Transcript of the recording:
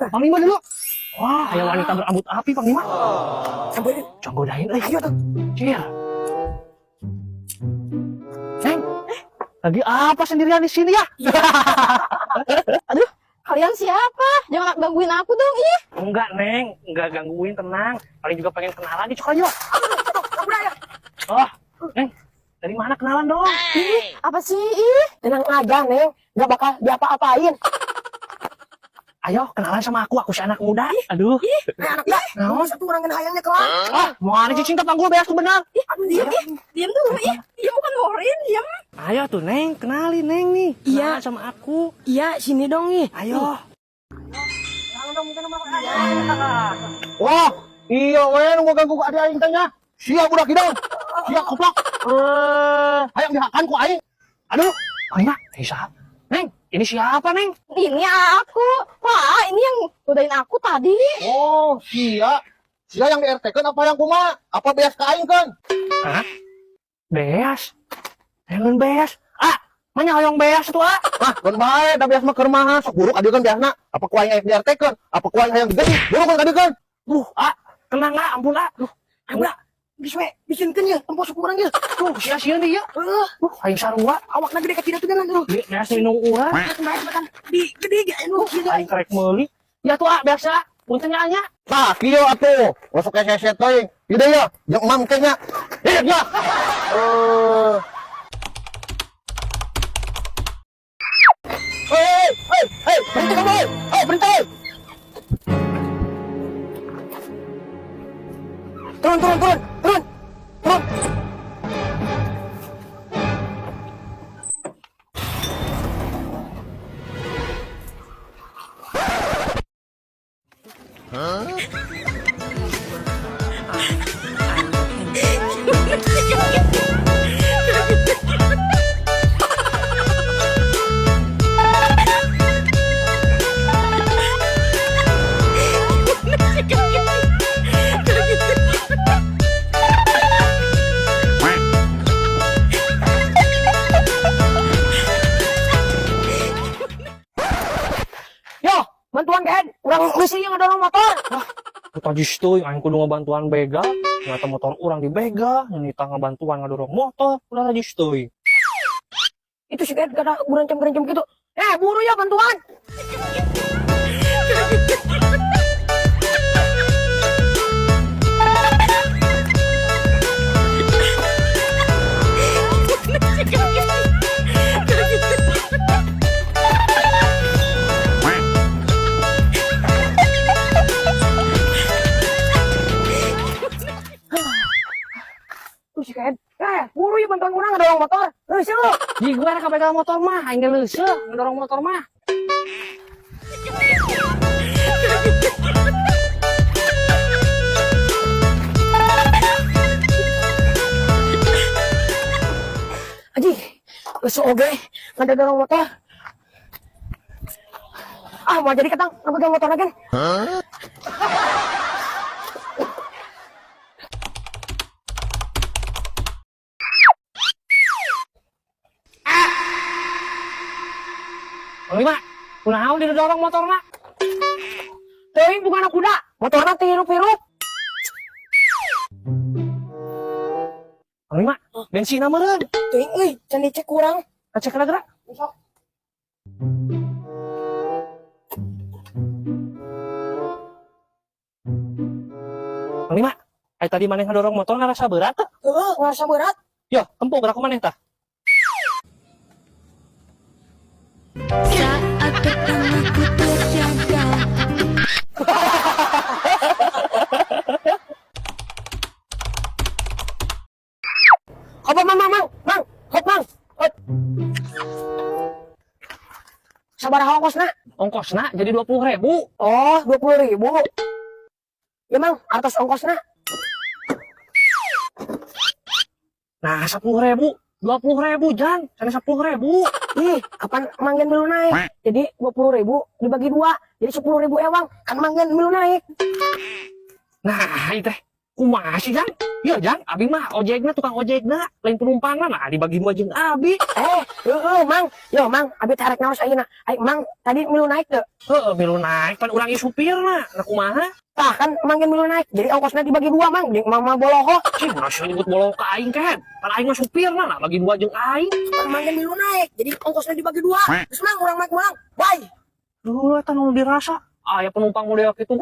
Panglima dulu. Wah, aya wanita berambut api, Panglima. Sampai Coba godain, ayo tuh. Cil. Neng, lagi apa sendirian di sini ya? Aduh, kalian siapa? Jangan gangguin aku dong, ih. Enggak, Neng. Enggak gangguin, tenang. Paling juga pengen kenalan, cok aja. Oh, Neng. Dari mana kenalan dong? Ih, apa sih, ih? Tenang aja, Neng. Gak bakal diapa-apain. Ayo, kenalan sama aku si anak muda. Aduh. Anak ya. Kamu satu orang kena hayangnya kelar. Ah, mau aneh cinta panggul beas tuh benar. Ih, diam, ih. Diam dulu, ih. Diam bukan ngorin, diam. Ayo tuh, Neng. Kenalin, Neng nih. Iya. Kenalan sama aku. Iya, sini dong nih. Ayo. Wah, iya weh, mau ganggu adik aing tanya. Siap budak hidung. Siap koplak. Hayang dihakan ku aing. Aduh, Panglima, siapa? Neng, ini siapa, Neng? Ini aku. Wah, ini yang godain aku tadi. Oh, sia. Sia yang di RT kan apa yang kuma? Apa beas ka aing kan? Hah? Beas? Jangan beas. Ah, mana hoyong beas tuh, ah? Ah, kan bae, da beas mah keur maha. Sok buruk adieu kan biasna. Apa ku aing di RT kan? Apa ku aing hayang digeuning? Buruk kan adieu kan? Ah, tenang ah, ampun ah. Ayo, bisa bikinkan ya, tempat syukuran ya. Sia-sia nih ya. Aing sarua. Awak gede kecil itu dengan dulu. Beas minum urang. Kemarin makan di gede gak lu? Aing kerek meuli. Ya tuh ah, biasa. Punten nya anya. Nah, kieu atuh. Masuk ke seset teuing. Ide ya, jeung emam kayaknya. Hidup ya. Hei, berhenti kamu. Hei, berhenti. Turun. Yo, bantuan kan? Urang misi yang ada motor. Tadi tuh, aing kudu ngebantuan begal. Ternyata motor orang dibegal. Ini tangga bantuan ngadorong motor. Udah tadi tuh. Itu sih kan kada berancam-berancam gitu. Buru ya bantuan. Tuh sih kan. Buru ya bantuan urang ada orang motor. Leuseum lu. Di gue rek begal motor mah. Aing ge leuseuh ngedorong motor mah. Aji, leuseum oge, ada dorong motor. Ah, mau jadi ketang, ngepegang motor lagi. Panglima, kunaon didorong motor mah? Teuing bukan anak kuda, motorna teh hirup-hirup. Panglima, bensin meureun. Teuing euy, can dicek kurang. Cek gerak. Sok. Panglima, tadi maneh ngedorong motor ngerasa berat teh? Ngerasa berat. Yo, tempo gerak maneh tah. Saat pertama ku terjaga. Apa mang, hop mang. Hop. Sabaraha ongkosna? Ongkosna jadi 20.000. Oh, 20.000. Ya mang, atas ongkosna. Nah, 10.000. 20.000 Jan, sana 10.000. Ih, kapan manggen belum naik? Jadi 20.000 dibagi 2, jadi 10.000 ewang. Kan manggen belum naik. Nah, itu teh Kumaha sih, Jang? Iya, Jang. Abi mah ojekna tukang ojekna, lain penumpangna nah dibagi dua jeung Abi. Mang. Yo, Mang, abi tarik naos ayeuna. Ai, Mang, tadi milu naik teu? Heeh, milu naik pan urang ieu supirna. Nah kumaha? Tah kan Mang yang milu naik. Jadi ongkosna dibagi dua, Mang. Jeung Mang mah boloho. Cing, nasi nyebut bolong ka aing kan. Pan aing mah supirna nah bagi dua jeung aing. Kan Mang yang milu naik. Jadi ongkosna dibagi dua. Terus Mang urang naik ulang. Bye. Duh, eta nu dirasa. Aya penumpang model kitu.